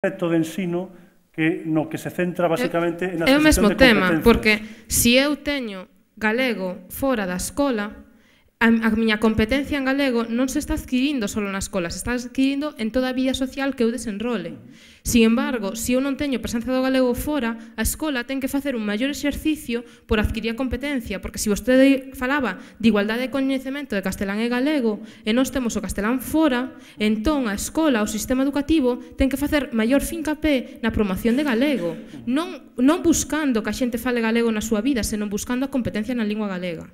método de ensino no que se centra basicamente na adquisición de competencias. É o mesmo tema, porque se eu teño galego fora da escola, a miña competencia en galego non se está adquirindo só na escola, se está adquirindo en toda a vida social que eu desenrole. Sin embargo, se eu non teño presenza do galego fora, a escola ten que facer un maior exercicio por adquirir a competencia, porque se vostede falaba de igualdade de coñecemento de castelán e galego e nós temos o castelán fora, entón a escola, o sistema educativo, ten que facer maior fincapé na promoción de galego, non buscando que a xente fale galego na súa vida, senón buscando a competencia na lingua galega.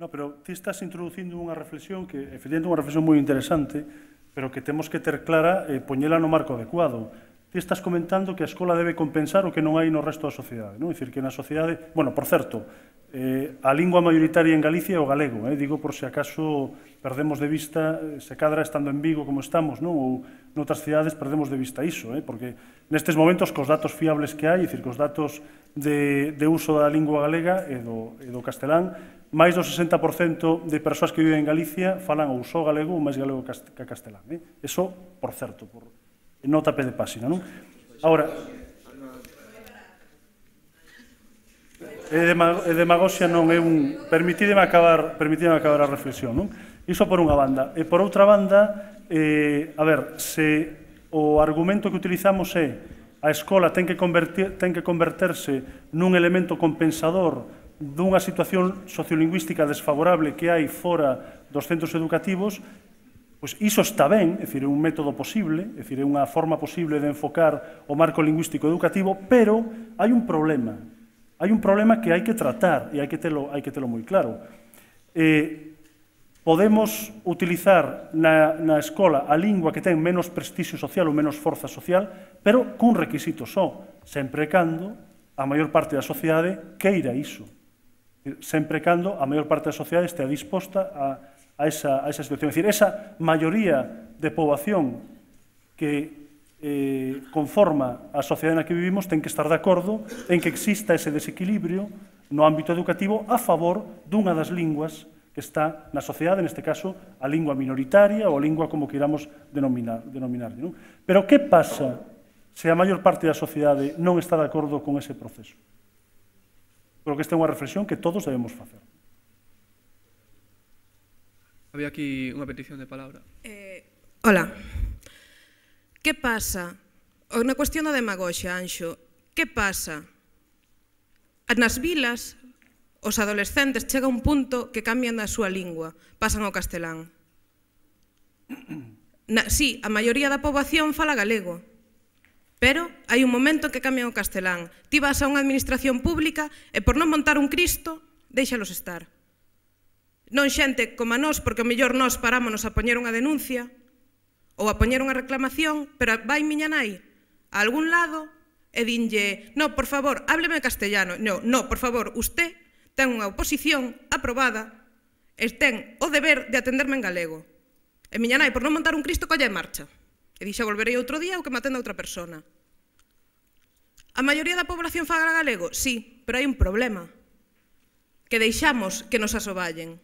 No, pero ti estás introducindo unha reflexión que, efectivamente, é unha reflexión moi interesante, pero que temos que ter clara e poñela no marco adecuado. Ti estás comentando que a escola debe compensar o que non hai no resto da sociedade, non? É dicir, que na sociedade... Bueno, por certo, a lingua mayoritaria en Galicia é o galego, digo por se acaso perdemos de vista, se cadra estando en Vigo como estamos, non? Ou noutras cidades perdemos de vista iso, porque nestes momentos, cos datos fiables que hai, é dicir, cos datos de uso da lingua galega e do castelán, máis do 60% de persoas que viven en Galicia falan ou só galego ou máis galego que castelán. Eso, por certo, por nota pé de páxina, non? Agora, é demagoxia non é un... Permitideme acabar a reflexión, non? Iso por unha banda. E por outra banda, a ver, se o argumento que utilizamos é a escola ten que converterse nun elemento compensador dunha situación sociolingüística desfavorable que hai fora dos centros educativos, pois iso está ben, é dicir, é un método posible, é dicir, é unha forma posible de enfocar o marco lingüístico educativo, pero hai un problema que hai que tratar e hai que telo moi claro. Podemos utilizar na escola a lingua que ten menos prestixio social ou menos forza social, pero cun requisito só, sempre cando a maior parte da sociedade queira iso. Sempre cando a maior parte da sociedade estea disposta a esa situación. É dicir, esa maioría de poboación que conforma a sociedade na que vivimos ten que estar de acordo en que exista ese desequilibrio no ámbito educativo a favor dunha das linguas que está na sociedade, neste caso, a lingua minoritaria ou a lingua como queiramos denominar. Pero que pasa se a maior parte da sociedade non está de acordo con ese proceso? Creo que esta é unha reflexión que todos debemos facer. Había aquí unha petición de palabra. Hola. Que pasa? Unha cuestión da demagoxia, Anxo. Que pasa? Nas vilas, os adolescentes chega un punto que cambian a súa lingua, pasan ao castelán. Sí, a maioría da poboación fala galego, pero hai un momento que cambian o castelán. Ti vas a unha administración pública e por non montar un Cristo, déixalos estar. Non xente como a nós, porque o mellor nós parámonos a poñer unha denuncia ou a poñer unha reclamación, pero vai miña nai a algún lado e dinlle, no, por favor, hábleme castellano. No, por favor, usted ten unha oposición aprobada e ten o deber de atenderme en galego. E miña nai, por non montar un Cristo, colle en marcha. E dixe, volverei outro día ou que me atenda outra persona. A maioría da población fala galego? Sí, pero hai un problema. Que deixamos que nos asoballen.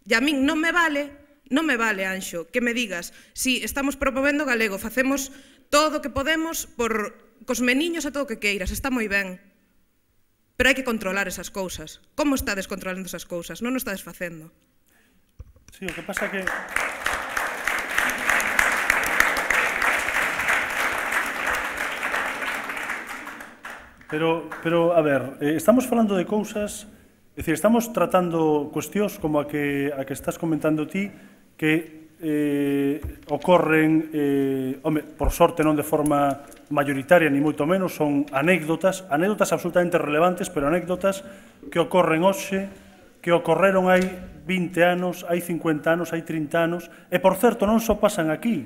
E a min non me vale, Anxo, que me digas, si estamos promovendo galego, facemos todo o que podemos cos meniños e todo o que queiras, está moi ben. Pero hai que controlar esas cousas. Como estades controlando esas cousas? Non o estades facendo. Sí, o que pasa que... Pero, a ver, estamos falando de cousas, é dicir, estamos tratando cuestións como a que estás comentando ti, que ocorren, por sorte non de forma mayoritaria, ni moito menos, son anécdotas absolutamente relevantes, pero anécdotas que ocorren hoxe, que ocorreron hai 20 anos, hai 50 anos, hai 30 anos, e, por certo, non só pasan aquí,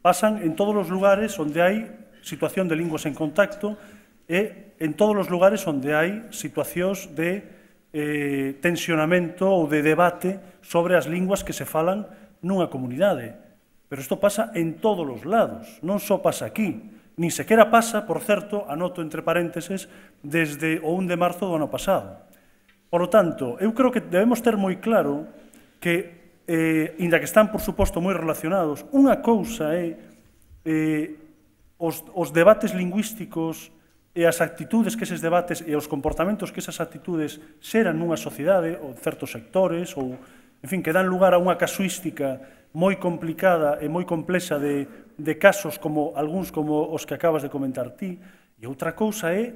pasan en todos os lugares onde hai situación de linguas en contacto, e en todos os lugares onde hai situacións de tensionamento ou de debate sobre as linguas que se falan nunha comunidade. Pero isto pasa en todos os lados, non só pasa aquí. Nin sequera pasa, por certo, anoto entre parénteses, desde o 1 de marzo do ano pasado. Por lo tanto, eu creo que debemos ter moi claro que, inda que están, por suposto, moi relacionados, unha cousa é os debates lingüísticos e as actitudes que eses debates e os comportamentos que esas actitudes xeran nunha sociedade ou certos sectores ou, en fin, que dan lugar a unha casuística moi complicada e moi complexa de casos como algúns como os que acabas de comentar ti. E outra cousa é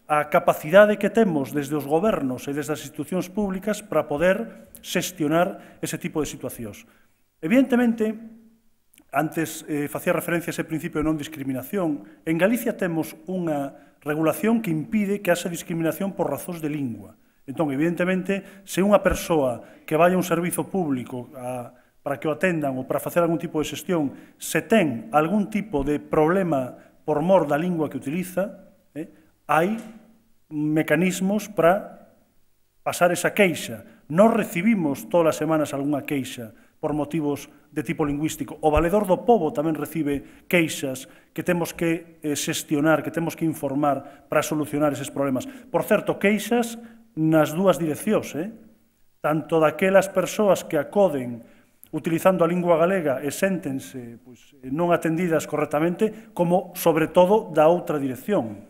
a capacidade que temos desde os gobernos e desde as institucións públicas para poder xestionar ese tipo de situacións. Evidentemente, antes facía referencia a ese principio de non discriminación. En Galicia temos unha regulación que impide que haxa discriminación por razóns de lingua. Entón, evidentemente, se unha persoa que vai a un servizo público para que o atendan ou para facer algún tipo de xestión, se ten algún tipo de problema por mor da lingua que utiliza, hai mecanismos para pasar esa queixa. Nós recibimos todas as semanas algunha queixa por motivos de tipo lingüístico. O Valedor do Pobo tamén recibe queixas que temos que xestionar, que temos que informar para solucionar eses problemas. Por certo, queixas nas dúas direccións, tanto daquelas persoas que acoden utilizando a lingua galega e séntense non atendidas correctamente, como, sobre todo, da outra dirección.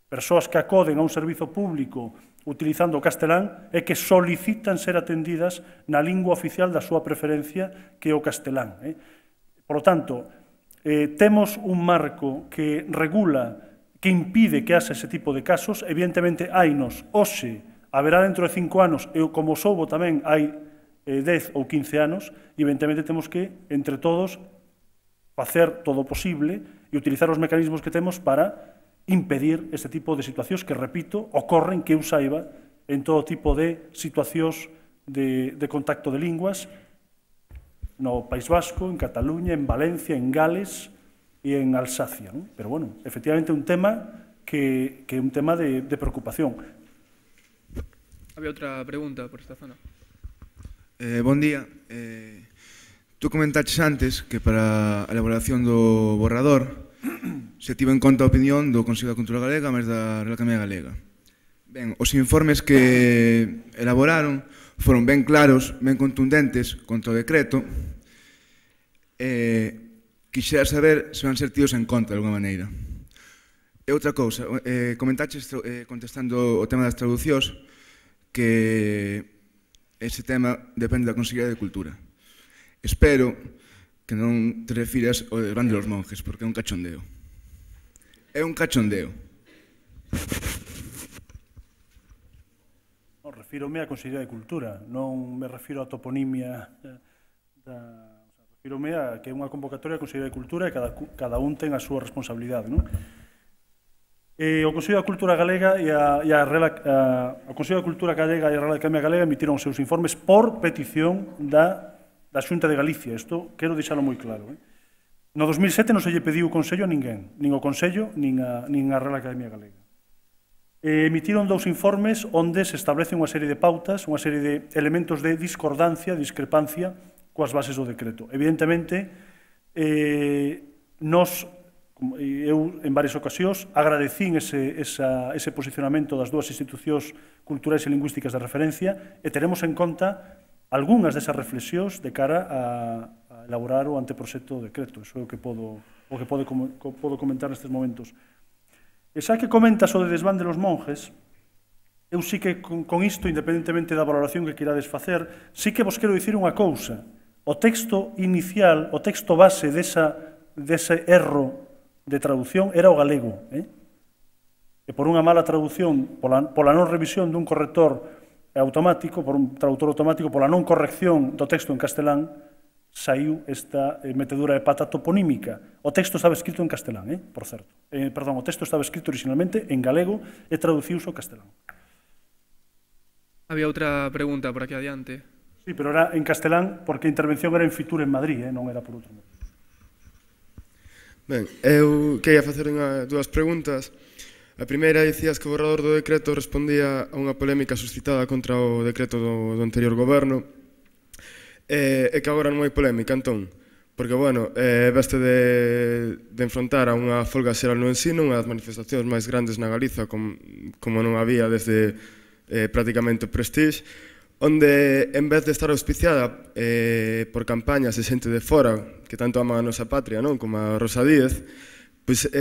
Persoas que acoden a un servizo público utilizando o castelán e que solicitan ser atendidas na lingua oficial da súa preferencia, que é o castelán. Por lo tanto, temos un marco que regula, que impide que haxa ese tipo de casos. Evidentemente, hainos hoxe, haberá dentro de 5 anos, e como soubo tamén hai 10 ou 15 anos, e evidentemente temos que, entre todos, facer todo o posible e utilizar os mecanismos que temos para impedir este tipo de situacións que, repito, ocorren, que eu saiba, en todo tipo de situacións de contacto de linguas no País Vasco, en Cataluña, en Valencia, en Gales e en Alsacia. Pero, bueno, efectivamente, un tema que é un tema de preocupación. Había outra pregunta por esta zona. Bon día. Tú comentaches antes que para a elaboración do borrador se tivo en conta a opinión do Consello da Cultura Galega máis da Real Academia Galega. Ben, os informes que elaboraron foron ben claros, ben contundentes contra o decreto. Quixera saber se van ser tidos en conta de alguma maneira. E outra cousa, comentaches contestando o tema das traducións que ese tema depende da Consellería de Cultura. Espero que non te refiras ao Grande dos Monjes, porque é un cachondeo. É un cachondeo. Refírome á Consellería de Cultura, non me refiro á toponimia refírome a que é unha convocatoria da Consellería de Cultura e cada un ten a súa responsabilidade. O Consello da Cultura Galega e o Consello da Cultura Galega e a Real Academia Galega emitiron os seus informes por petición da Xunta de Galicia. Isto quero deixalo moi claro. No 2007 non se lle pediu o Consello a ninguén, nin o Consello, nin a Real Academia Galega. Emitiron 2 informes onde se establece unha serie de pautas, unha serie de elementos de discordancia, discrepancia coas bases do decreto. Evidentemente, eu en varias ocasións agradecín ese posicionamento das dúas institucións culturais e lingüísticas de referencia e teremos en conta algunhas desas reflexións de cara a elaborar o anteproxecto do decreto. Iso é o que podo comentar nestes momentos. E xa que comentas o de desván de los monjes, eu sí que con isto, independentemente da valoración que queirades facer, sí que vos quero dicir unha cousa. O texto inicial, o texto base dese erro de traducción era o galego. E por unha mala traducción, pola non revisión dun corrector automático, por un traductor automático, pola non corrección do texto en castelán, saiu esta metedura de pata toponímica. O texto estaba escrito en castelán, por certo. Perdón, o texto estaba escrito originalmente en galego e traduciuse ao castelán. Había outra pregunta por aquí adiante. Sí, pero era en castelán porque a intervención era en Fitur en Madrid, non era por outro motivo. Ben, eu quería facer dúas preguntas. A primeira, dicías que o borrador do decreto respondía a unha polémica suscitada contra o decreto do anterior goberno e que agora non hai polémica, entón, porque, bueno, veste de enfrontar a unha folga xeral no ensino, unha das manifestacións máis grandes na Galiza, como non había desde prácticamente o Prestige, onde, en vez de estar auspiciada por campañas de xente de fora, que tanto ama a nosa patria, non, como a Rosa Díez, Pois